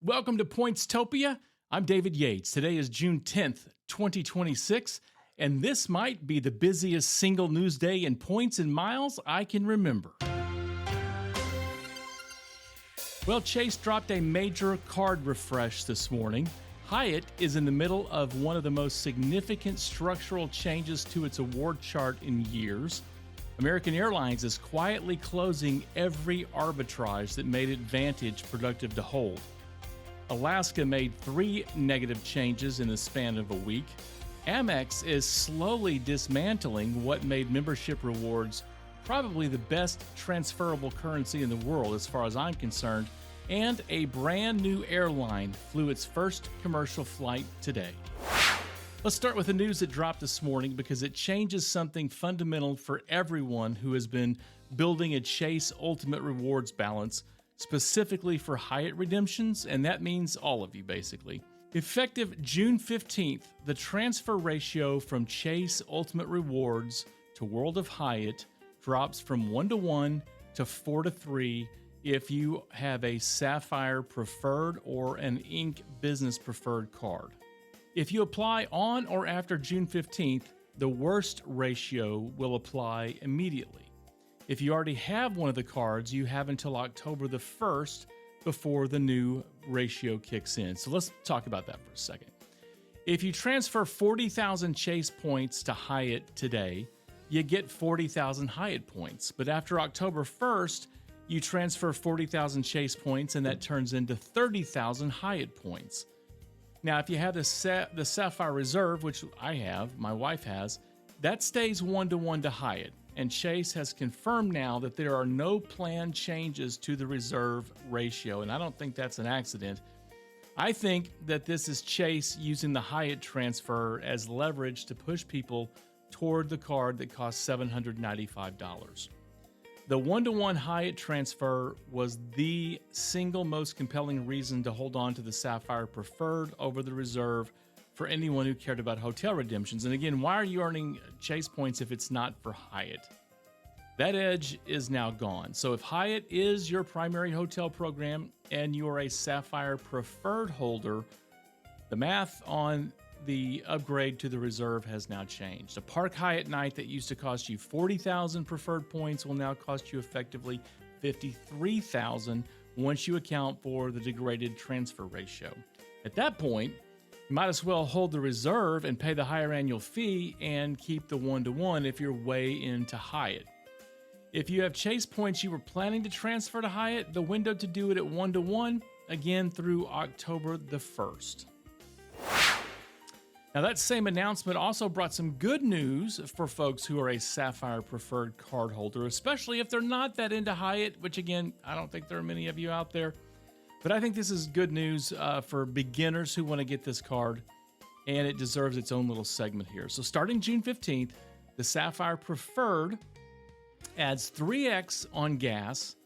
Welcome to Pointstopia. I'm David Yates. Today is June 10th, 2026, and this might be the busiest single news day in points and miles I can remember. Well, Chase dropped a major card refresh this morning. Hyatt is in the middle of one of the most significant structural changes to its award chart in years. American Airlines is quietly closing every arbitrage that made it Vantage productive to hold. Alaska made 3 negative changes in the span of a week. Amex is slowly dismantling what made membership rewards probably the best transferable currency in the world as far as I'm concerned, and a brand new airline flew its first commercial flight today. Let's start with the news that dropped this morning because it changes something fundamental for everyone who has been building a Chase Ultimate Rewards balance, specifically for Hyatt redemptions, and that means all of you basically. Effective June 15th, the transfer ratio from Chase Ultimate Rewards to World of Hyatt drops from 1-to-1 to 4-to-3 if you have a Sapphire Preferred or an Ink Business Preferred card. If you apply on or after June 15th, the worst ratio will apply immediately. If you already have one of the cards, you have until October the 1st before the new ratio kicks in. So let's talk about that for a second. If you transfer 40,000 Chase points to Hyatt today, you get 40,000 Hyatt points. But after October 1st, you transfer 40,000 Chase points and that turns into 30,000 Hyatt points. Now, if you have the Sapphire Reserve, which I have, my wife has, that stays 1-to-1 to Hyatt. And Chase has confirmed now that there are no planned changes to the reserve ratio, and I don't think that's an accident. I think that this is Chase using the Hyatt transfer as leverage to push people toward the card that costs $795. The 1-to-1 Hyatt transfer was the single most compelling reason to hold on to the Sapphire Preferred over the Reserve for anyone who cared about hotel redemptions. And again, why are you earning Chase points if it's not for Hyatt? That edge is now gone. So if Hyatt is your primary hotel program and you are a Sapphire Preferred holder, the math on the upgrade to the Reserve has now changed. A Park Hyatt night that used to cost you 40,000 preferred points will now cost you effectively 53,000 once you account for the degraded transfer ratio. At that point, you might as well hold the Reserve and pay the higher annual fee and keep the 1-to-1 if you're way into Hyatt. If you have Chase points you were planning to transfer to Hyatt, the window to do it at 1-to-1, again through October the 1st. Now, that same announcement also brought some good news for folks who are a Sapphire Preferred card holder, especially if they're not that into Hyatt, which again, I don't think there are many of you out there. But I think this is good news for beginners who want to get this card, and it deserves its own little segment here. So starting June 15th, the Sapphire Preferred adds 3x on gas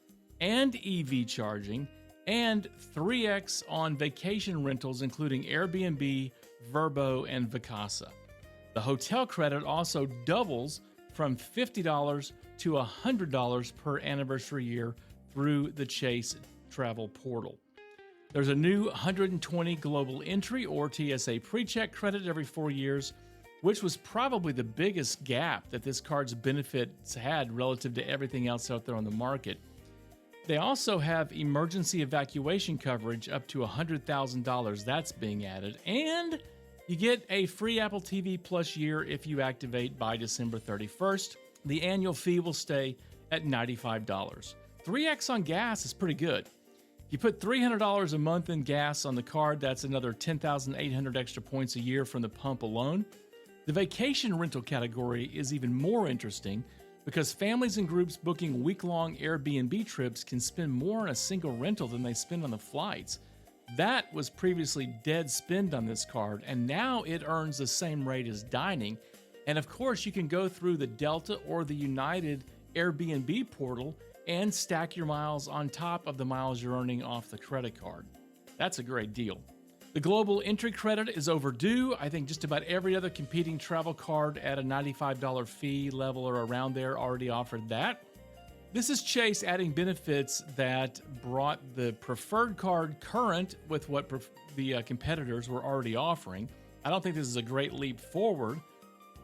and EV charging, and 3x on vacation rentals, including Airbnb, Vrbo, and Vacasa. The hotel credit also doubles from $50 to $100 per anniversary year through the Chase Travel Portal. There's a new 120 global entry or TSA PreCheck credit every 4 years, which was probably the biggest gap that this card's benefits had relative to everything else out there on the market. They also have emergency evacuation coverage up to $100,000 that's being added, and you get a free Apple TV Plus year if you activate by December 31st. The annual fee will stay at $95. 3x on gas is pretty good. You put $300 a month in gas on the card, that's another 10,800 extra points a year from the pump alone. The vacation rental category is even more interesting because families and groups booking week-long Airbnb trips can spend more on a single rental than they spend on the flights. That was previously dead spend on this card, and now it earns the same rate as dining. And of course, you can go through the Delta or the United Airbnb portal and stack your miles on top of the miles you're earning off the credit card. That's a great deal. The global entry credit is overdue. I think just about every other competing travel card at a $95 fee level or around there already offered that. This is Chase adding benefits that brought the preferred card current with what the competitors were already offering. I don't think this is a great leap forward.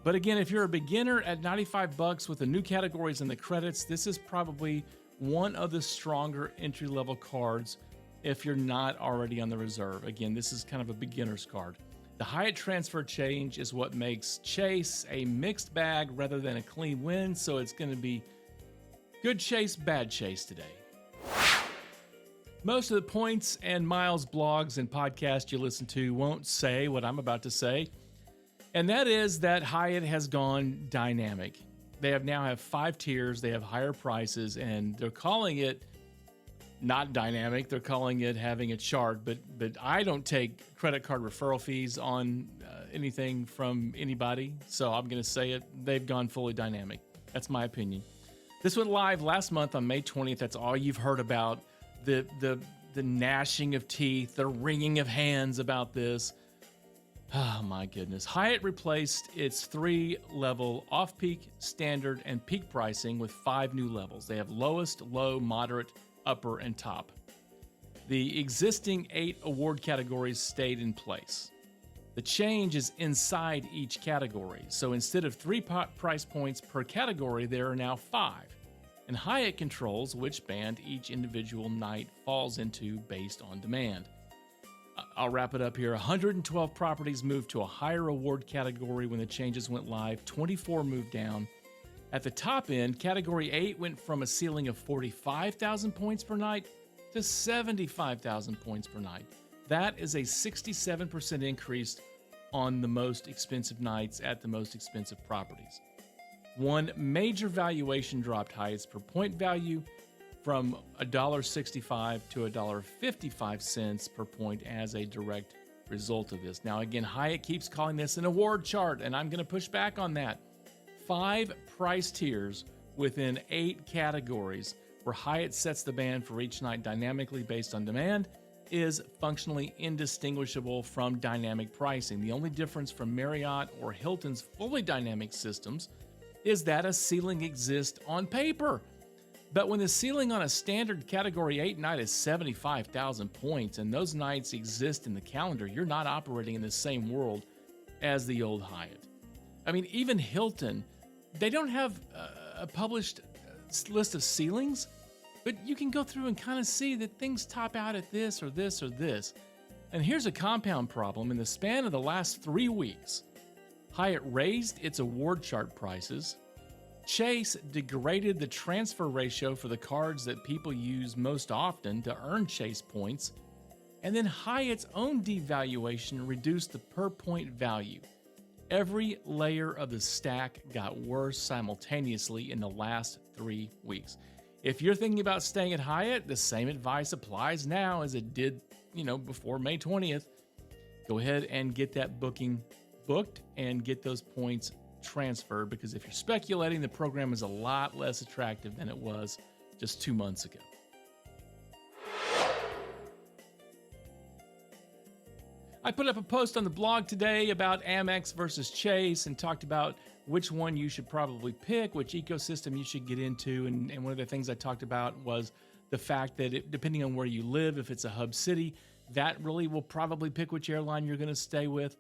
But again, if you're a beginner at $95 with the new categories and the credits, this is probably one of the stronger entry-level cards if you're not already on the reserve. Again, this is kind of a beginner's card. The Hyatt transfer change is what makes Chase a mixed bag rather than a clean win, so it's going to be good Chase, bad Chase today. Most of the points and miles blogs and podcasts you listen to won't say what I'm about to say, and that is that Hyatt has gone dynamic. They now have 5 tiers, they have higher prices, and they're calling it not dynamic. They're calling it having a chart, but I don't take credit card referral fees on anything from anybody, so I'm going to say it. They've gone fully dynamic. That's my opinion. This went live last month on May 20th. That's all you've heard about. The gnashing of teeth, the wringing of hands about this. Oh my goodness. Hyatt replaced its 3-level off-peak, standard, and peak pricing with 5 new levels. They have lowest, low, moderate, upper, and top. The existing 8 award categories stayed in place. The change is inside each category. So instead of 3 price points per category, there are now 5. And Hyatt controls which band each individual night falls into based on demand. I'll wrap it up here. 112 properties moved to a higher award category when the changes went live. 24 moved down. At the top end, Category 8 went from a ceiling of 45,000 points per night to 75,000 points per night. That is a 67% increase on the most expensive nights at the most expensive properties. One major valuation dropped Hyatt's per point value from $1.65 to $1.55 per point as a direct result of this. Now, again, Hyatt keeps calling this an award chart, and I'm going to push back on that. 5 price tiers within 8 categories where Hyatt sets the band for each night dynamically based on demand is functionally indistinguishable from dynamic pricing. The only difference from Marriott or Hilton's fully dynamic systems is that a ceiling exists on paper. But when the ceiling on a standard Category 8 night is 75,000 points and those nights exist in the calendar, you're not operating in the same world as the old Hyatt. I mean, even Hilton, they don't have a published list of ceilings, but you can go through and kind of see that things top out at this or this or this. And here's a compound problem. In the span of the last 3 weeks, Hyatt raised its award chart prices. Chase degraded the transfer ratio for the cards that people use most often to earn Chase points. And then Hyatt's own devaluation reduced the per point value. Every layer of the stack got worse simultaneously in the last 3 weeks. If you're thinking about staying at Hyatt, the same advice applies now as it did, before May 20th. Go ahead and get that booking booked and get those points transferred, because if you're speculating, the program is a lot less attractive than it was just 2 months ago. I put up a post on the blog today about Amex versus Chase and talked about which one you should probably pick, which ecosystem you should get into. And one of the things I talked about was the fact that depending on where you live, if it's a hub city, that really will probably pick which airline you're going to stay with.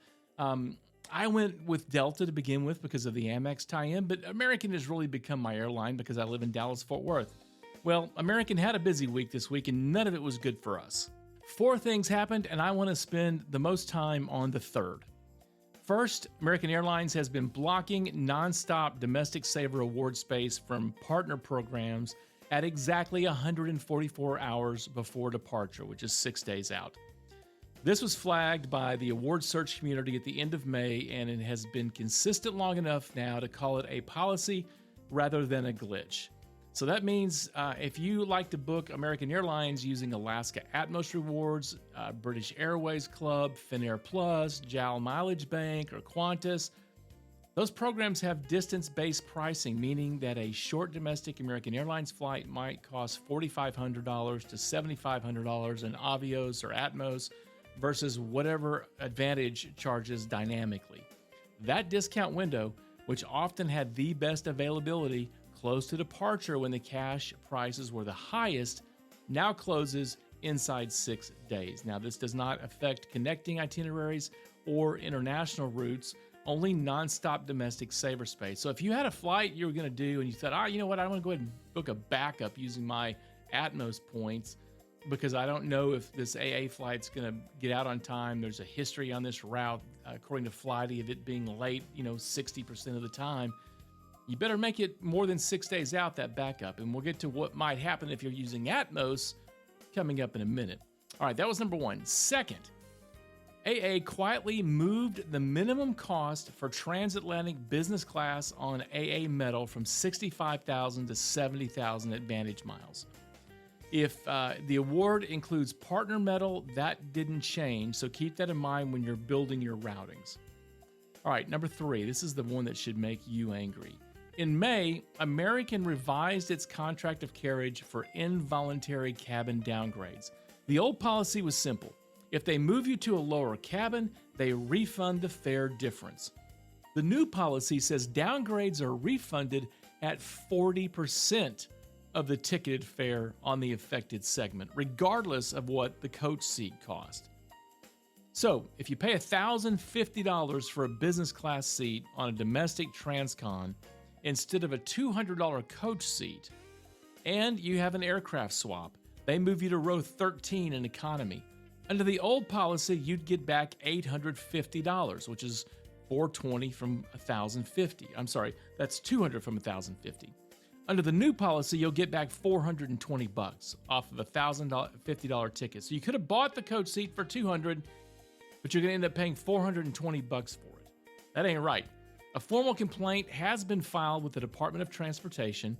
I went with Delta to begin with because of the Amex tie-in, but American has really become my airline because I live in Dallas-Fort Worth. Well, American had a busy week this week, and none of it was good for us. 4 things happened, and I want to spend the most time on the third. First, American Airlines has been blocking nonstop domestic saver award space from partner programs at exactly 144 hours before departure, which is 6 days out. This was flagged by the award search community at the end of May, and it has been consistent long enough now to call it a policy rather than a glitch. So that means if you like to book American Airlines using Alaska Atmos Rewards, British Airways Club, Finnair Plus, JAL Mileage Bank, or Qantas, those programs have distance-based pricing, meaning that a short domestic American Airlines flight might cost $4,500 to $7,500 in Avios or Atmos versus whatever Advantage charges dynamically. That discount window, which often had the best availability, close to departure when the cash prices were the highest now closes inside 6 days. Now, this does not affect connecting itineraries or international routes, only nonstop domestic saver space. So if you had a flight you were going to do and you thought, you know what, I want to go ahead and book a backup using my Atmos points because I don't know if this AA flight's going to get out on time. There's a history on this route, according to Flighty, of it being late, 60% of the time. You better make it more than 6 days out, that backup. And we'll get to what might happen if you're using Atmos coming up in a minute. All right, that was number one. Second, AA quietly moved the minimum cost for transatlantic business class on AA metal from $65,000 to $70,000 Advantage miles. If the award includes partner metal, that didn't change, so keep that in mind when you're building your routings. All right, number three, this is the one that should make you angry. In May, American revised its contract of carriage for involuntary cabin downgrades. The old policy was simple. If they move you to a lower cabin, they refund the fare difference. The new policy says downgrades are refunded at 40% of the ticketed fare on the affected segment, regardless of what the coach seat cost. So, if you pay $1,050 for a business class seat on a domestic transcon instead of a $200 coach seat, and you have an aircraft swap, they move you to row 13 in economy. Under the old policy, you'd get back $850, which is $420 from $1,050. I'm sorry, that's $200 from $1,050. Under the new policy, you'll get back $420 off of a $1,050 ticket. So you could have bought the coach seat for $200, but you're going to end up paying $420 for it. That ain't right. A formal complaint has been filed with the Department of Transportation,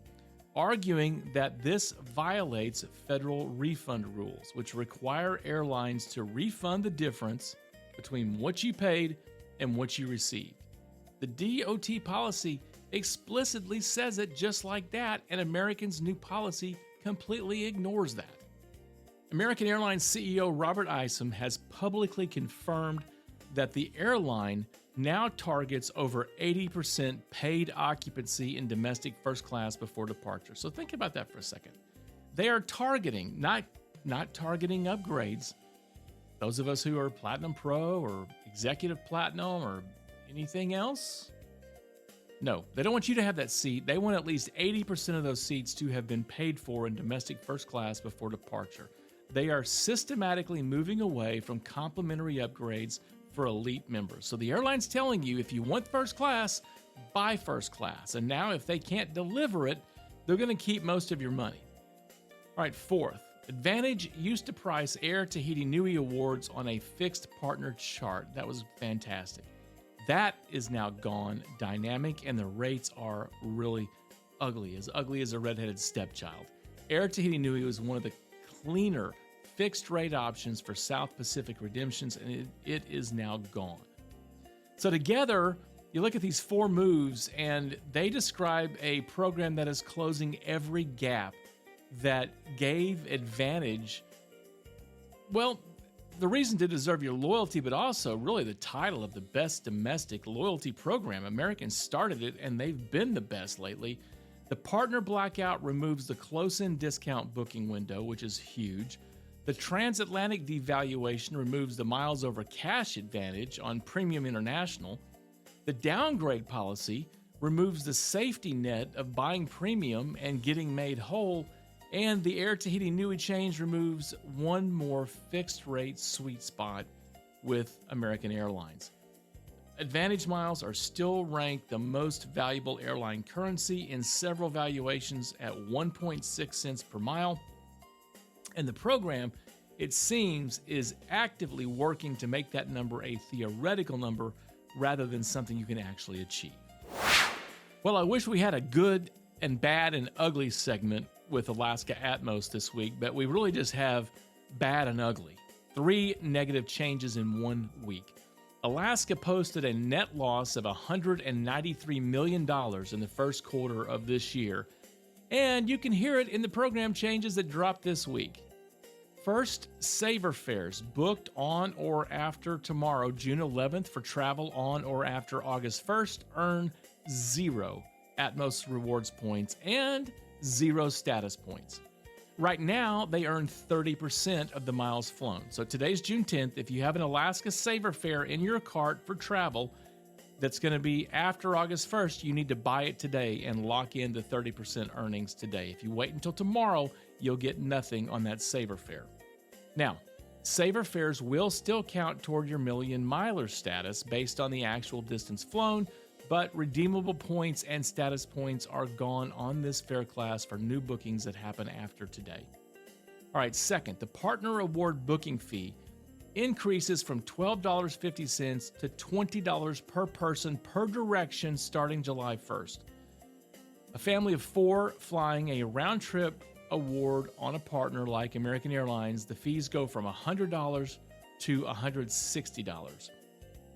arguing that this violates federal refund rules, which require airlines to refund the difference between what you paid and what you received. The DOT policy explicitly says it just like that, and American's new policy completely ignores that. American Airlines CEO Robert Isom has publicly confirmed that the airline now targets over 80% paid occupancy in domestic first class before departure. So think about that for a second. They are targeting, not targeting upgrades. Those of us who are Platinum Pro or Executive Platinum or anything else, no, they don't want you to have that seat. They want at least 80% of those seats to have been paid for in domestic first class before departure. They are systematically moving away from complimentary upgrades for elite members. So the airline's telling you, if you want first class, buy first class. And now if they can't deliver it, they're going to keep most of your money. All right, fourth, Advantage used to price Air Tahiti Nui awards on a fixed partner chart. That was fantastic. That is now gone dynamic, and the rates are really ugly as a redheaded stepchild. Air Tahiti Nui was one of the cleaner fixed rate options for South Pacific redemptions, and it is now gone. So together, you look at these four moves, and they describe a program that is closing every gap that gave Advantage, well, the reason to deserve your loyalty, but also really the title of the best domestic loyalty program. Americans started it, and they've been the best lately. The partner blackout removes the close-in discount booking window, which is huge. The transatlantic devaluation removes the miles over cash advantage on premium international. The downgrade policy removes the safety net of buying premium and getting made whole. And the Air Tahiti Nui change removes one more fixed rate sweet spot with American Airlines. Advantage miles are still ranked the most valuable airline currency in several valuations at 1.6 cents per mile. And the program, it seems, is actively working to make that number a theoretical number rather than something you can actually achieve. Well, I wish we had a good and bad and ugly segment with Alaska Atmos this week, but we really just have bad and ugly. 3 negative changes in 1 week. Alaska posted a net loss of $193 million in the first quarter of this year, and you can hear it in the program changes that dropped this week. First, saver fares booked on or after tomorrow, June 11th, for travel on or after August 1st, earn 0 Atmos rewards points, and 0 status points. Right now, they earn 30% of the miles flown. So today's June 10th. If you have an Alaska Saver fare in your cart for travel that's going to be after August 1st, you need to buy it today and lock in the 30% earnings today. If you wait until tomorrow, you'll get nothing on that Saver fare. Now, Saver fares will still count toward your million miler status based on the actual distance flown, but redeemable points and status points are gone on this fare class for new bookings that happen after today. All right, second, the Partner Award booking fee increases from $12.50 to $20 per person per direction starting July 1st. A family of 4 flying a round-trip award on a partner like American Airlines, the fees go from $100 to $160.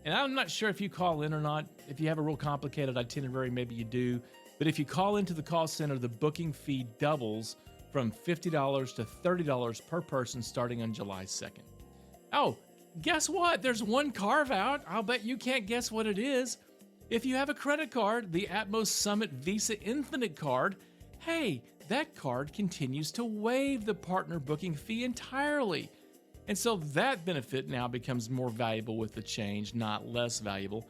And I'm not sure if you call in or not. If you have a real complicated itinerary, maybe you do. But if you call into the call center, the booking fee doubles from $50 to $30 per person starting on July 2nd. Oh, guess what? There's one carve out. I'll bet you can't guess what it is. If you have a credit card, the Atmos Summit Visa Infinite card, hey, that card continues to waive the partner booking fee entirely. And so that benefit now becomes more valuable with the change, not less valuable.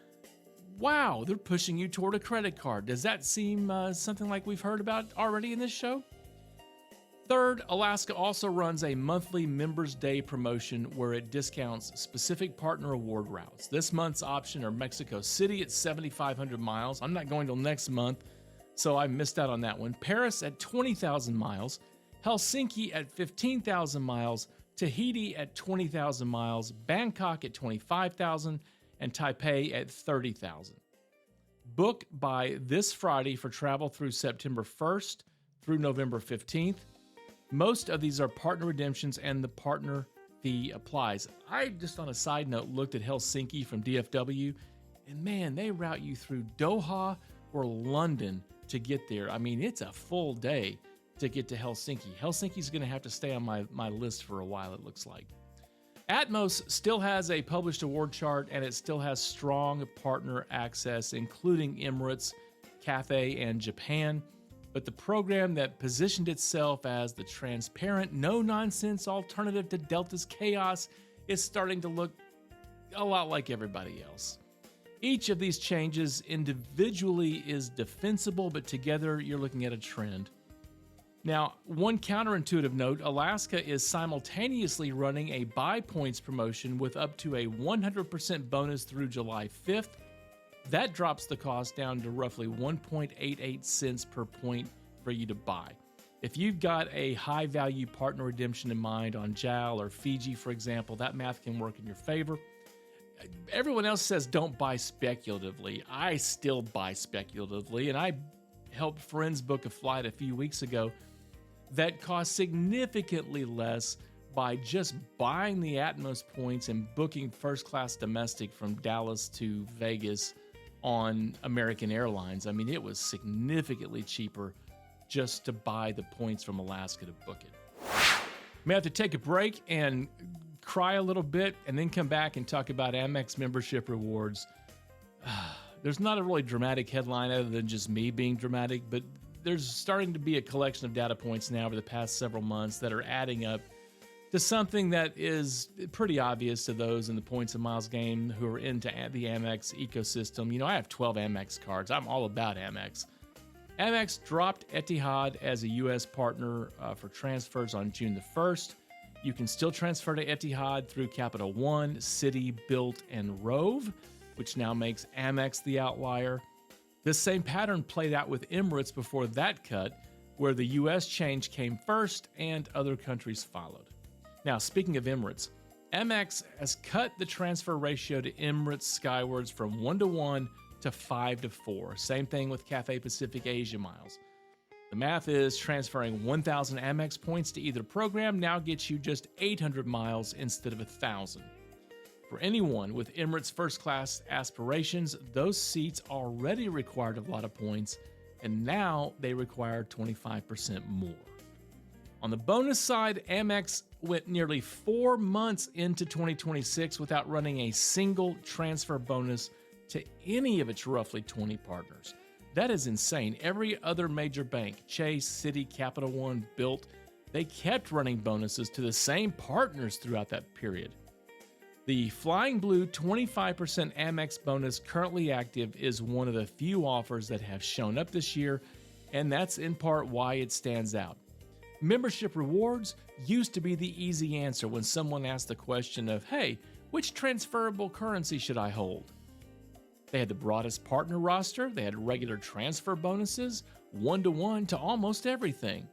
Wow, they're pushing you toward a credit card. Does that seem something like we've heard about already in this show? Third, Alaska also runs a monthly Members Day promotion where it discounts specific partner award routes. This month's option are Mexico City at 7,500 miles. I'm not going till next month, so I missed out on that one. Paris at 20,000 miles. Helsinki at 15,000 miles. Tahiti at 20,000 miles, Bangkok at 25,000, and Taipei at 30,000. Book by this Friday for travel through September 1st through November 15th. Most of these are partner redemptions and the partner fee applies. I, just on a side note, looked at Helsinki from DFW, and man, they route you through Doha or London to get there. I mean, it's a full day to get to Helsinki. Helsinki's going to have to stay on my list for a while, it looks like. Atmos still has a published award chart, and it still has strong partner access, including Emirates, Cathay, and Japan. But the program that positioned itself as the transparent, no-nonsense alternative to Delta's chaos is starting to look a lot like everybody else. Each of these changes individually is defensible, but together you're looking at a trend. Now, one counterintuitive note, Alaska is simultaneously running a buy points promotion with up to a 100% bonus through July 5th. That drops the cost down to roughly 1.88 cents per point for you to buy. If you've got a high value partner redemption in mind on JAL or Fiji, for example, that math can work in your favor. Everyone else says don't buy speculatively. I still buy speculatively, and I helped friends book a flight a few weeks ago that cost significantly less by just buying the Atmos points and booking first class domestic from Dallas to Vegas on American Airlines. I mean, it was significantly cheaper just to buy the points from Alaska to book it. May have to take a break and cry a little bit and then come back and talk about Amex membership rewards. There's not a really dramatic headline other than just me being dramatic, but there's starting to be a collection of data points now over the past several months that are adding up to something that is pretty obvious to those in the points and miles game who are into the Amex ecosystem. You know, I have 12 Amex cards. I'm all about Amex. Amex dropped Etihad as a U.S. partner for transfers on June the 1st. You can still transfer to Etihad through Capital One, Citi, Bilt, and Rove, which now makes Amex the outlier. This same pattern played out with Emirates before that cut, where the U.S. change came first and other countries followed. Now, speaking of Emirates, Amex has cut the transfer ratio to Emirates skywards from 1-to-1 to 5-to-4. Same thing with Cathay Pacific Asia miles. The math is transferring 1,000 Amex points to either program now gets you just 800 miles instead of 1,000. For anyone with Emirates first class aspirations, those seats already required a lot of points, and now they require 25% more. On the bonus side, Amex went nearly 4 months into 2026 without running a single transfer bonus to any of its roughly 20 partners. That is insane. Every other major bank, Chase, Citi, Capital One, Bilt, they kept running bonuses to the same partners throughout that period. The Flying Blue 25% Amex bonus currently active is one of the few offers that have shown up this year, and that's in part why it stands out. Membership rewards used to be the easy answer when someone asked the question of, hey, which transferable currency should I hold? They had the broadest partner roster, they had regular transfer bonuses, one-to-one to almost everything.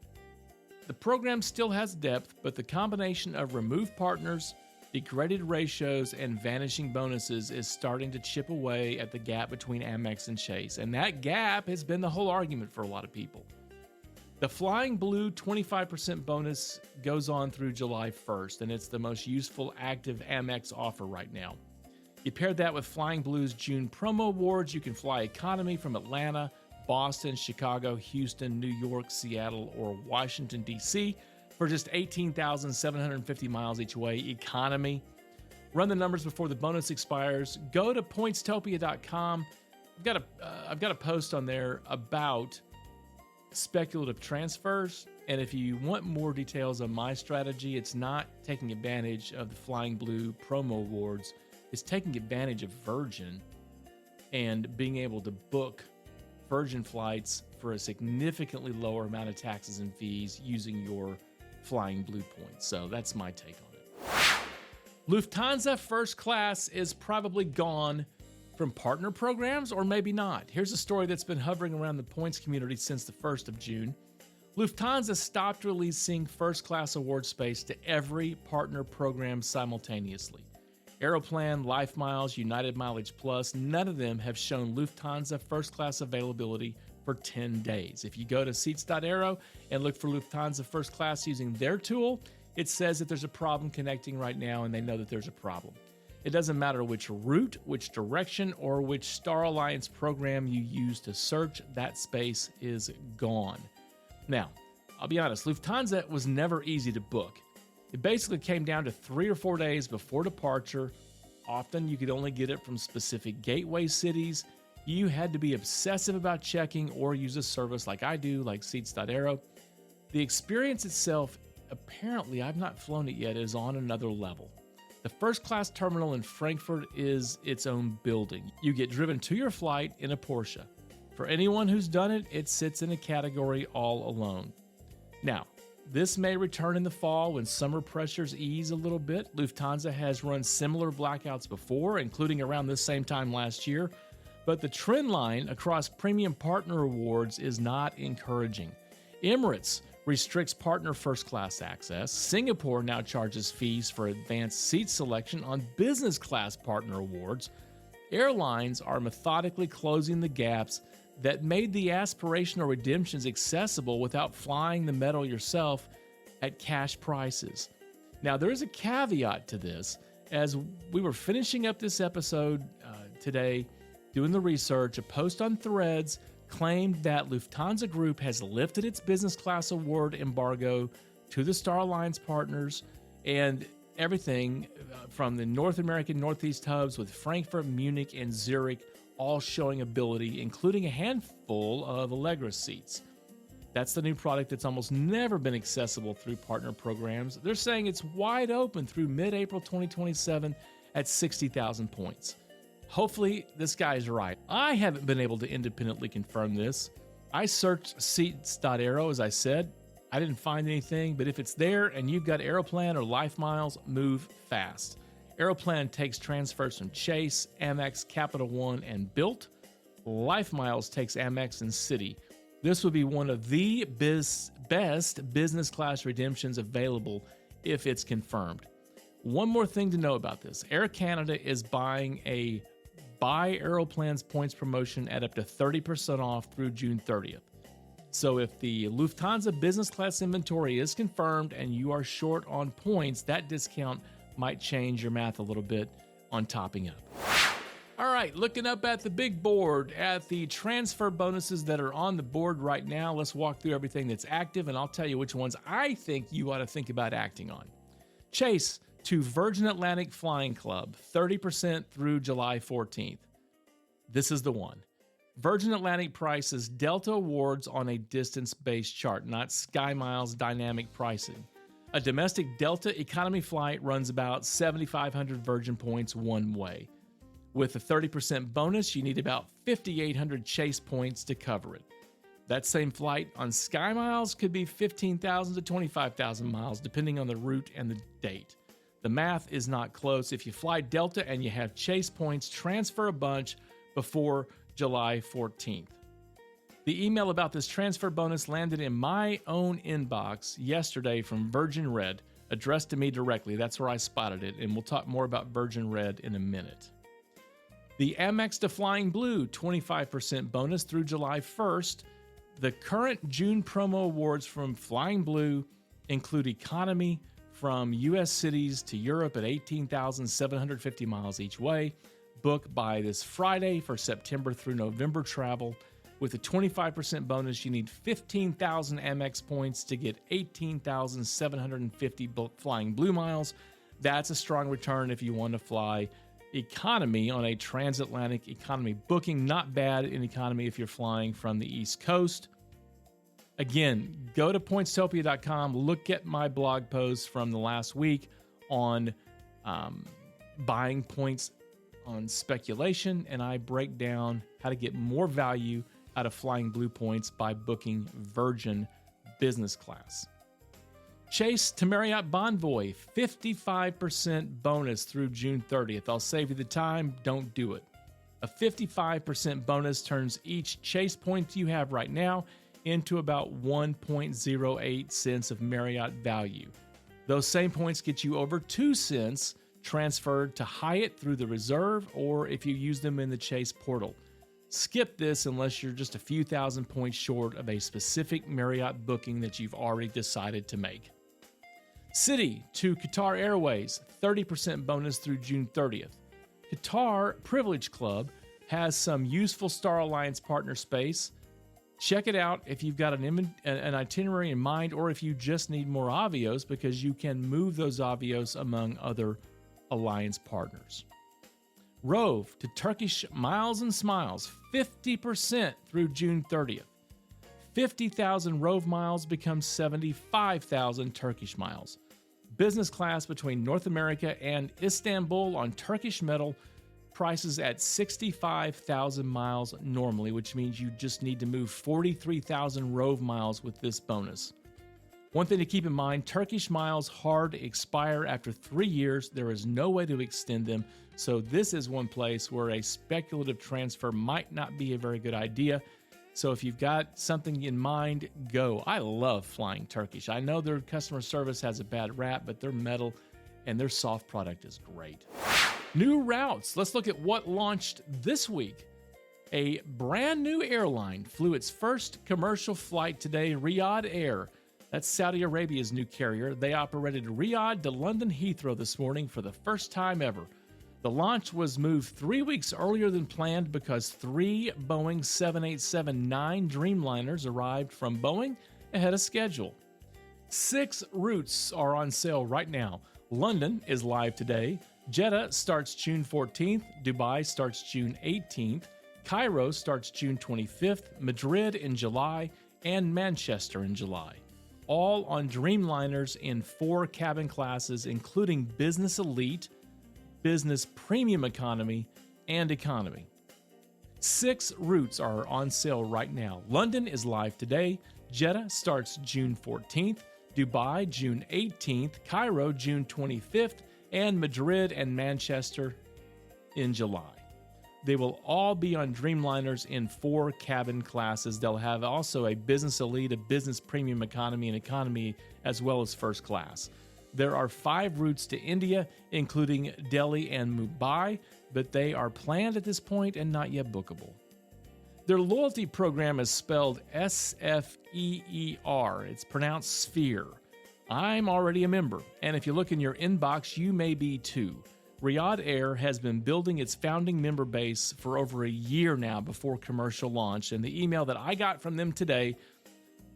The program still has depth, but the combination of removed partners, degraded ratios, and vanishing bonuses is starting to chip away at the gap between Amex and Chase, and that gap has been the whole argument for a lot of people. The Flying Blue 25% bonus goes on through July 1st, and it's the most useful active Amex offer right now. You pair that with Flying Blue's June promo awards, you can fly economy from Atlanta, Boston, Chicago, Houston, New York, Seattle, or Washington, D.C. for just 18,750 miles each way, economy. Run the numbers before the bonus expires. Go to pointstopia.com. I've got a post on there about speculative transfers, and if you want more details on my strategy, it's not taking advantage of the Flying Blue promo awards. It's taking advantage of Virgin and being able to book Virgin flights for a significantly lower amount of taxes and fees using your Flying Blue points. So that's my take on it. Lufthansa first class is probably gone from partner programs, or maybe not. Here's a story that's been hovering around the points community since the 1st of June. Lufthansa stopped releasing first class award space to every partner program simultaneously. Aeroplan, LifeMiles, United Mileage Plus, none of them have shown Lufthansa first class availability for 10 days. If you go to seats.aero and look for Lufthansa first class using their tool, it says that there's a problem connecting right now, and they know that there's a problem. It doesn't matter which route, which direction, or which Star Alliance program you use to search, that space is gone. Now, I'll be honest, Lufthansa was never easy to book. It basically came down to 3 or 4 days before departure. Often you could only get it from specific gateway cities. You had to be obsessive about checking or use a service like I do, like seats.aero. The experience itself, apparently I've not flown it yet, is on another level. The first class terminal in Frankfurt is its own building. You get driven to your flight in a Porsche. For anyone who's done it, it sits in a category all alone. Now, this may return in the fall when summer pressures ease a little bit. Lufthansa has run similar blackouts before, including around this same time last year, but the trend line across premium partner awards is not encouraging. Emirates restricts partner first class access. Singapore now charges fees for advanced seat selection on business class partner awards. Airlines are methodically closing the gaps that made the aspirational redemptions accessible without flying the metal yourself at cash prices. Now, there is a caveat to this. As we were finishing up this episode today, doing the research, a post on Threads claimed that Lufthansa Group has lifted its business class award embargo to the Star Alliance partners, and everything from the North American Northeast hubs with Frankfurt, Munich, and Zurich all showing ability, including a handful of Allegra seats. That's the new product that's almost never been accessible through partner programs. They're saying it's wide open through mid-April 2027 at 60,000 points. Hopefully, this guy's right. I haven't been able to independently confirm this. I searched seats.aero, as I said. I didn't find anything, but if it's there and you've got Aeroplan or LifeMiles, move fast. Aeroplan takes transfers from Chase, Amex, Capital One, and Bilt. LifeMiles takes Amex and Citi. This would be one of the best business class redemptions available if it's confirmed. One more thing to know about this. Air Canada is buying a Buy Aeroplan's points promotion at up to 30% off through June 30th. So if the Lufthansa business class inventory is confirmed and you are short on points, that discount might change your math a little bit on topping up. All right, looking up at the big board at the transfer bonuses that are on the board right now. Let's walk through everything that's active, and I'll tell you which ones I think you ought to think about acting on. Chase to Virgin Atlantic Flying Club, 30% through July 14th. This is the one. Virgin Atlantic prices Delta awards on a distance-based chart, not SkyMiles dynamic pricing. A domestic Delta economy flight runs about 7,500 Virgin points one way. With a 30% bonus, you need about 5,800 Chase points to cover it. That same flight on SkyMiles could be 15,000 to 25,000 miles, depending on the route and the date. The math is not close. If you fly Delta and you have Chase points, transfer a bunch before July 14th. The email about this transfer bonus landed in my own inbox yesterday from Virgin Red, addressed to me directly. That's where I spotted it, and we'll talk more about Virgin Red in a minute. The Amex to Flying Blue 25% bonus through July 1st. The current June promo awards from Flying Blue include economy from U.S. cities to Europe at 18,750 miles each way. Book by this Friday for September through November travel. With a 25% bonus, you need 15,000 Amex points to get 18,750 Flying Blue miles. That's a strong return if you want to fly economy on a transatlantic economy booking. Not bad in economy if you're flying from the East Coast. Again, go to pointstopia.com, look at my blog post from the last week on buying points on speculation, and I break down how to get more value out of Flying Blue points by booking Virgin business class. Chase to Marriott Bonvoy, 55% bonus through June 30th. I'll save you the time. Don't do it. A 55% bonus turns each Chase point you have right now into about 1.08 cents of Marriott value. Those same points get you over 2 cents transferred to Hyatt through the Reserve, or if you use them in the Chase portal. Skip this unless you're just a few thousand points short of a specific Marriott booking that you've already decided to make. City to Qatar Airways, 30% bonus through June 30th. Qatar Privilege Club has some useful Star Alliance partner space. Check it out if you've got an itinerary in mind, or if you just need more avios, because you can move those avios among other alliance partners. Rove to Turkish Miles and Smiles, 50% through June 30th. 50,000 Rove miles becomes 75,000 Turkish miles. Business class between North America and Istanbul on Turkish metal prices at 65,000 miles normally, which means you just need to move 43,000 Rove miles with this bonus. One thing to keep in mind, Turkish miles hard expire after 3 years. There is no way to extend them. So this is one place where a speculative transfer might not be a very good idea. So if you've got something in mind, go. I love flying Turkish. I know their customer service has a bad rap, but their metal and their soft product is great. New routes. Let's look at what launched this week. A brand new airline flew its first commercial flight today, Riyadh Air. That's Saudi Arabia's new carrier. They operated Riyadh to London Heathrow this morning for the first time ever. The launch was moved 3 weeks earlier than planned because 3 Boeing 787-9 Dreamliners arrived from Boeing ahead of schedule. 6 routes are on sale right now. London is live today. Jeddah starts June 14th. Dubai starts June 18th. Cairo starts June 25th. Madrid in July. And Manchester in July. All on Dreamliners in 4 cabin classes, including Business Elite, Business Premium Economy, and Economy. 6 routes are on sale right now. London is live today. Jeddah starts June 14th. Dubai, June 18th. Cairo, June 25th. And Madrid and Manchester in July. They will all be on Dreamliners in 4 cabin classes. They'll have also a Business Elite, a Business Premium Economy, and Economy, as well as First Class. There are 5 routes to India, including Delhi and Mumbai, but they are planned at this point and not yet bookable. Their loyalty program is spelled S-F-E-E-R. It's pronounced Sphere. I'm already a member, and if you look in your inbox, you may be too. Riyadh Air has been building its founding member base for over a year now before commercial launch, and the email that I got from them today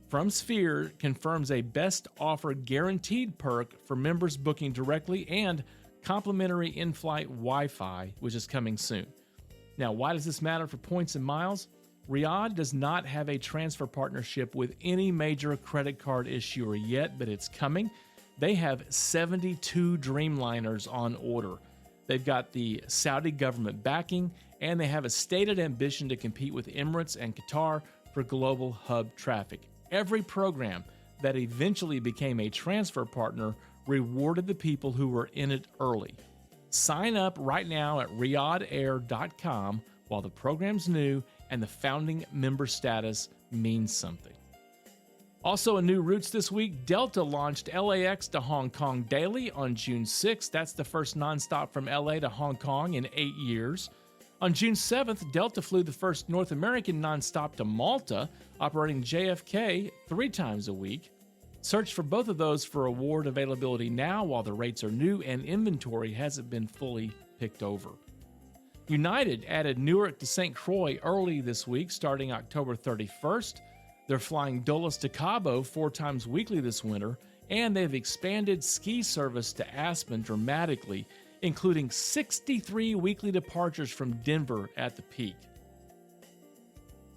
from Sphere confirms a best offer guaranteed perk for members booking directly and complimentary in-flight Wi-Fi, which is coming soon. Now, why does this matter for points and miles? Riyadh does not have a transfer partnership with any major credit card issuer yet, but it's coming. They have 72 Dreamliners on order. They've got the Saudi government backing, and they have a stated ambition to compete with Emirates and Qatar for global hub traffic. Every program that eventually became a transfer partner rewarded the people who were in it early. Sign up right now at riyadhair.com while the program's new and the founding member status means something. Also, in new routes this week, Delta launched LAX to Hong Kong daily on June 6th. That's the first nonstop from LA to Hong Kong in 8 years. On June 7th, Delta flew the first North American nonstop to Malta, operating JFK 3 times a week. Search for both of those for award availability now while the rates are new and inventory hasn't been fully picked over. United added Newark to St. Croix early this week, starting October 31st. They're flying Dulles to Cabo 4 times weekly this winter, and they've expanded ski service to Aspen dramatically, including 63 weekly departures from Denver at the peak.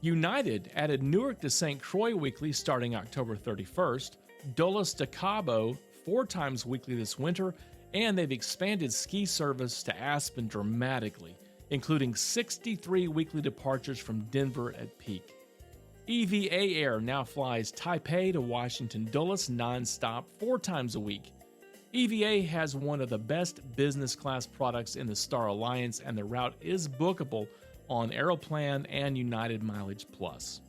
United added Newark to St. Croix weekly starting October 31st, Dulles to Cabo 4 times weekly this winter, and they've expanded ski service to Aspen dramatically, including 63 weekly departures from Denver at peak. EVA Air now flies Taipei to Washington Dulles nonstop 4 times a week. EVA has one of the best business class products in the Star Alliance, and the route is bookable on Aeroplan and United Mileage Plus.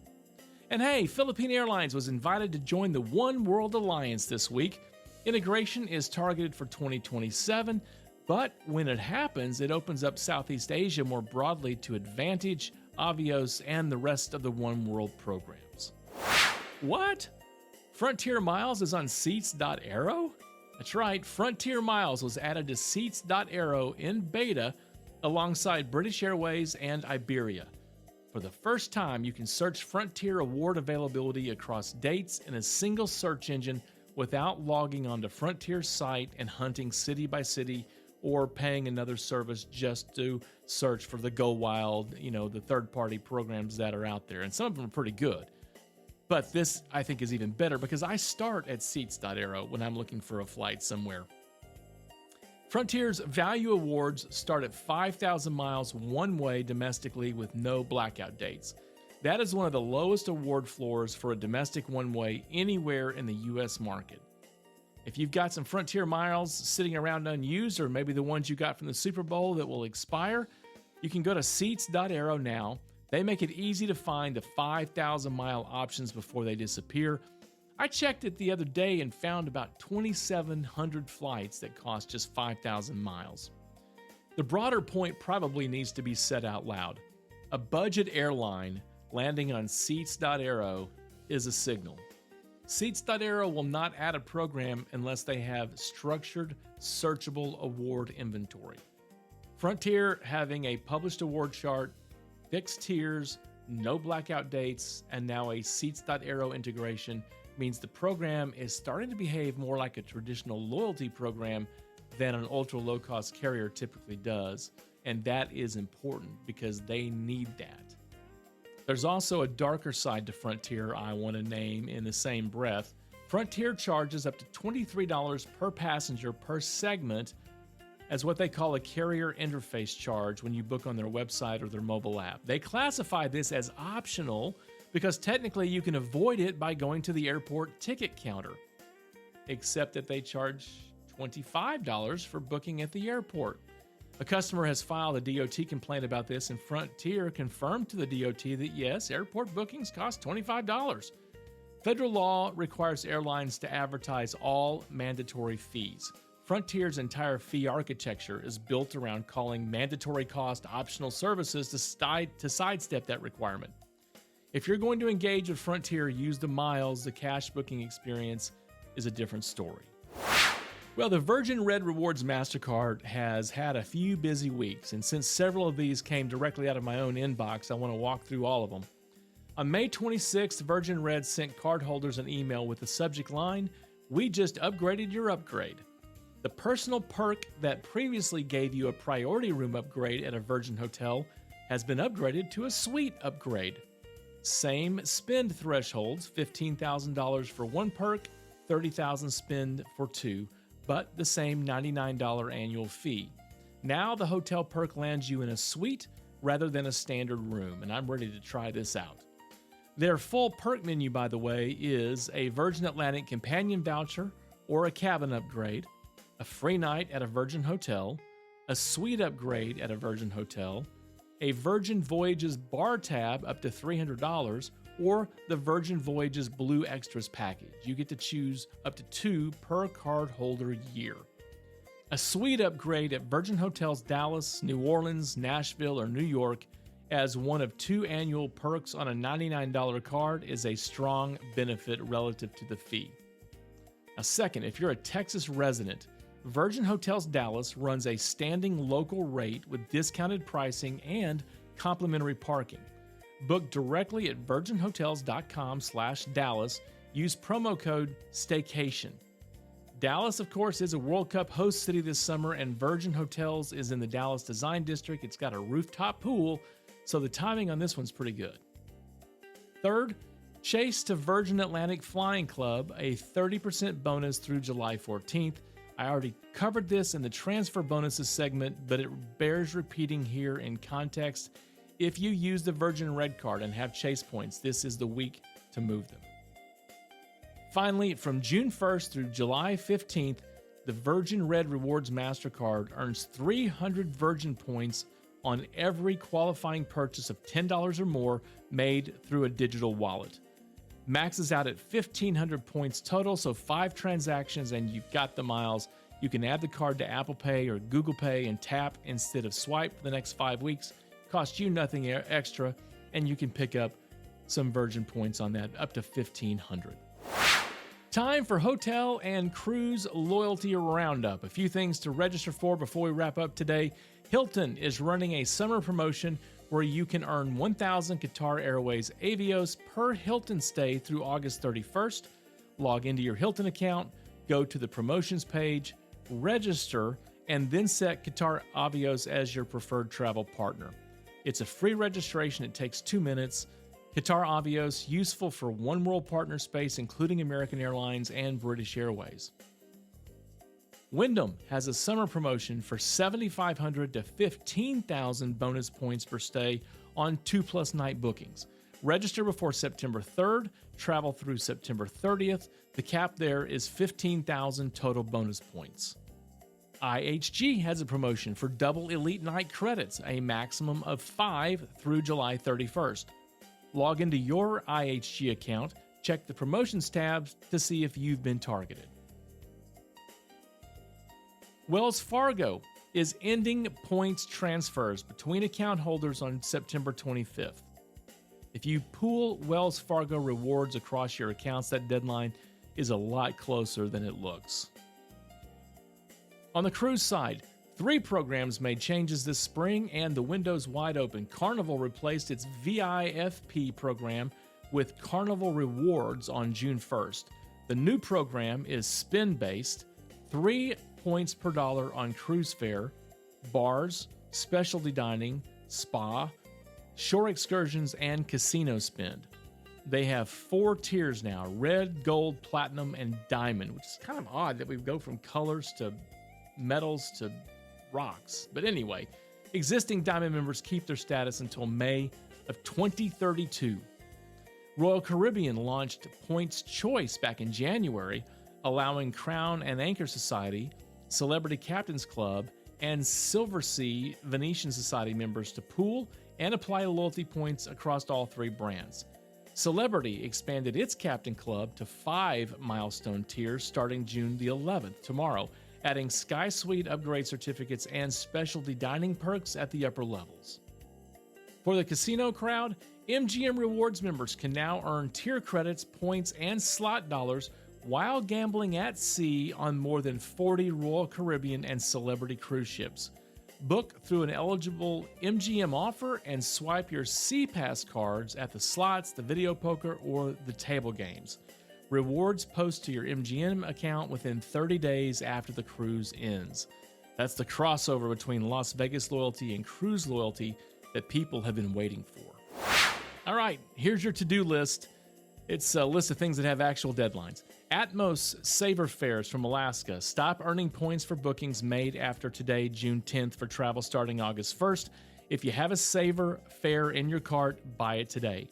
And hey, Philippine Airlines was invited to join the One World Alliance this week. Integration is targeted for 2027, but when it happens, it opens up Southeast Asia more broadly to Advantage, Avios, and the rest of the One World programs. What? Frontier Miles is on Seats.aero? That's right, Frontier Miles was added to Seats.aero in beta alongside British Airways and Iberia. For the first time, you can search Frontier award availability across dates in a single search engine without logging onto Frontier's site and hunting city by city or paying another service just to search for the Go Wild, the third-party programs that are out there. And some of them are pretty good. But this, I think, is even better because I start at Seats.aero when I'm looking for a flight somewhere. Frontier's value awards start at 5,000 miles one way domestically with no blackout dates. That is one of the lowest award floors for a domestic one-way anywhere in the U.S. market. If you've got some Frontier miles sitting around unused, or maybe the ones you got from the Super Bowl that will expire, you can go to Seats.aero now. They make it easy to find the 5,000-mile options before they disappear. I checked it the other day and found about 2,700 flights that cost just 5,000 miles. The broader point probably needs to be said out loud. A budget airline landing on Seats.aero is a signal. Seats.aero will not add a program unless they have structured, searchable award inventory. Frontier having a published award chart, fixed tiers, no blackout dates, and now a Seats.aero integration means the program is starting to behave more like a traditional loyalty program than an ultra-low-cost carrier typically does, and that is important because they need that. There's also a darker side to Frontier I want to name in the same breath. Frontier charges up to $23 per passenger per segment as what they call a carrier interface charge when you book on their website or their mobile app. They classify this as optional because technically you can avoid it by going to the airport ticket counter, except that they charge $25 for booking at the airport. A customer has filed a DOT complaint about this, and Frontier confirmed to the DOT that yes, airport bookings cost $25. Federal law requires airlines to advertise all mandatory fees. Frontier's entire fee architecture is built around calling mandatory cost optional services to sidestep that requirement. If you're going to engage with Frontier, use the miles. The cash booking experience is a different story. Well, the Virgin Red Rewards MasterCard has had a few busy weeks, and since several of these came directly out of my own inbox, I want to walk through all of them. On May 26th, Virgin Red sent cardholders an email with the subject line, "We just upgraded your upgrade." The personal perk that previously gave you a priority room upgrade at a Virgin hotel has been upgraded to a suite upgrade. Same spend thresholds, $15,000 for one perk, $30,000 spend for two, but the same $99 annual fee. Now the hotel perk lands you in a suite rather than a standard room, and I'm ready to try this out. Their full perk menu, by the way, is a Virgin Atlantic companion voucher or a cabin upgrade, a free night at a Virgin hotel, a suite upgrade at a Virgin hotel, a Virgin Voyages bar tab up to $300, or the Virgin Voyages Blue Extras package. You get to choose up to 2 per card holder year. A suite upgrade at Virgin Hotels Dallas, New Orleans, Nashville, or New York as one of 2 annual perks on a $99 card is a strong benefit relative to the fee. Now, second, if you're a Texas resident, Virgin Hotels Dallas runs a standing local rate with discounted pricing and complimentary parking. Book directly at virginhotels.com/Dallas. Use promo code STAYCATION. Dallas, of course, is a World Cup host city this summer, and Virgin Hotels is in the Dallas Design District. It's got a rooftop pool, so the timing on this one's pretty good. Third, Chase to Virgin Atlantic Flying Club, a 30% bonus through July 14th. I already covered this in the transfer bonuses segment, but it bears repeating here in context. If you use the Virgin Red Card and have Chase points, this is the week to move them. Finally, from June 1st through July 15th, the Virgin Red Rewards MasterCard earns 300 Virgin points on every qualifying purchase of $10 or more made through a digital wallet. Maxes out at 1,500 points total, so 5 transactions and you've got the miles. You can add the card to Apple Pay or Google Pay and tap instead of swipe for the next 5 weeks. Costs you nothing extra, and you can pick up some Virgin points on that, up to 1,500. Time for hotel and cruise loyalty roundup. A few things to register for before we wrap up today. Hilton is running a summer promotion where you can earn 1,000 Qatar Airways Avios per Hilton stay through August 31st. Log into your Hilton account, go to the promotions page, register, and then set Qatar Avios as your preferred travel partner. It's a free registration. It takes 2 minutes. Qatar Avios, useful for one world partner space, including American Airlines and British Airways. Wyndham has a summer promotion for 7,500 to 15,000 bonus points per stay on 2+ night bookings. Register before September 3rd, travel through September 30th. The cap there is 15,000 total bonus points. IHG has a promotion for double elite night credits, a maximum of 5 through July 31st. Log into your IHG account, check the promotions tabs to see if you've been targeted. Wells Fargo is ending points transfers between account holders on September 25th. If you pool Wells Fargo rewards across your accounts, that deadline is a lot closer than it looks. On the cruise side, 3 programs made changes this spring and the window's wide open. Carnival replaced its VIFP program with Carnival Rewards on June 1st. The new program is spend-based, 3 points per dollar on cruise fare, bars, specialty dining, spa, shore excursions, and casino spend. They have 4 tiers now: red, gold, platinum, and diamond, which is kind of odd that we go from colors to metals to rocks. But anyway, existing diamond members keep their status until May of 2032. Royal Caribbean launched Points Choice back in January, allowing Crown and Anchor Society, Celebrity Captains Club, and Silversea Venetian Society members to pool and apply loyalty points across all 3 brands. Celebrity expanded its Captain Club to 5 milestone tiers starting June the 11th, tomorrow, adding Sky Suite upgrade certificates and specialty dining perks at the upper levels. For the casino crowd, MGM Rewards members can now earn tier credits, points, and slot dollars while gambling at sea on more than 40 Royal Caribbean and Celebrity cruise ships. Book through an eligible MGM offer and swipe your SeaPass cards at the slots, the video poker, or the table games. Rewards post to your MGM account within 30 days after the cruise ends. That's the crossover between Las Vegas loyalty and cruise loyalty that people have been waiting for. All right, here's your to-do list. It's a list of things that have actual deadlines. Atmos Saver Fares from Alaska. Stop earning points for bookings made after today, June 10th, for travel starting August 1st. If you have a Saver fare in your cart, buy it today.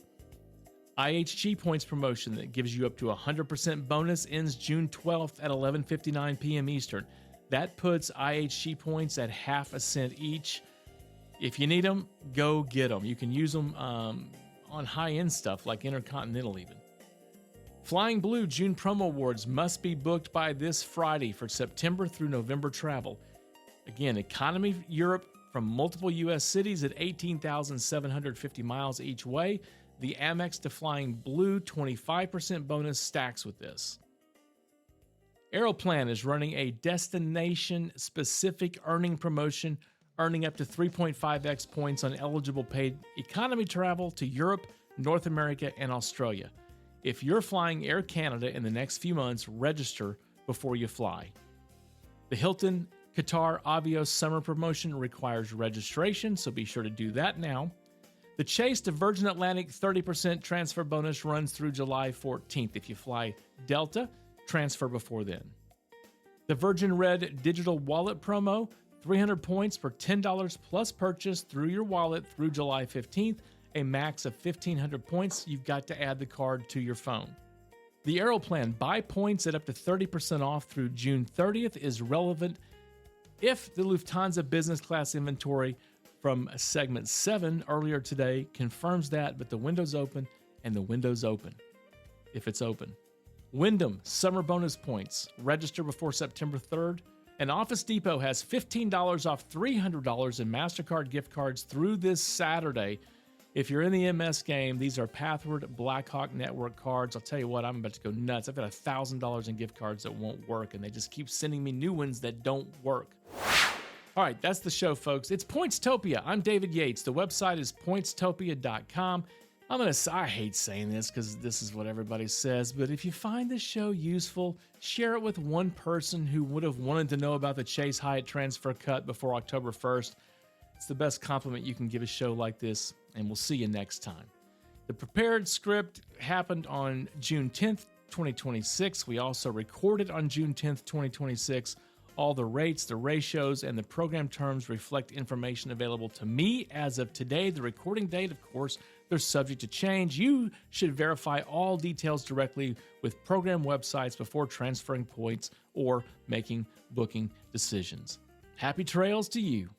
IHG points promotion that gives you up to 100% bonus ends June 12th at 11:59 p.m. Eastern. That puts IHG points at half a cent each. If you need them, go get them. You can use them on high-end stuff like Intercontinental even. Flying Blue June promo awards must be booked by this Friday for September through November travel. Again, economy Europe from multiple U.S. cities at 18,750 miles each way. The Amex to Flying Blue 25% bonus stacks with this. Aeroplan is running a destination-specific earning promotion, earning up to 3.5x points on eligible paid economy travel to Europe, North America, and Australia. If you're flying Air Canada in the next few months, register before you fly. The Hilton Qatar Avios summer promotion requires registration, so be sure to do that now. The Chase to Virgin Atlantic 30% transfer bonus runs through July 14th. If you fly Delta, transfer before then. The Virgin Red digital wallet promo, 300 points for $10 plus purchase through your wallet through July 15th, a max of 1,500 points. You've got to add the card to your phone. The Aeroplan buy points at up to 30% off through June 30th is relevant if the Lufthansa business class inventory from segment 7 earlier today confirms that, but the window's open and the window's open. If it's open. Wyndham summer bonus points. Register before September 3rd. And Office Depot has $15 off $300 in MasterCard gift cards through this Saturday. If you're in the MS game, these are Pathward Blackhawk Network cards. I'll tell you what, I'm about to go nuts. I've got $1,000 in gift cards that won't work, and they just keep sending me new ones that don't work. All right, that's the show, folks. It's Pointstopia. I'm David Yates. The website is pointstopia.com. I hate saying this because this is what everybody says, but if you find this show useful, share it with one person who would have wanted to know about the Chase Hyatt transfer cut before October 1st. It's the best compliment you can give a show like this, and we'll see you next time. The prepared script happened on June 10th, 2026. We also recorded on June 10th, 2026. All the rates, the ratios, and the program terms reflect information available to me as of today. The recording date, of course, they're subject to change. You should verify all details directly with program websites before transferring points or making booking decisions. Happy trails to you.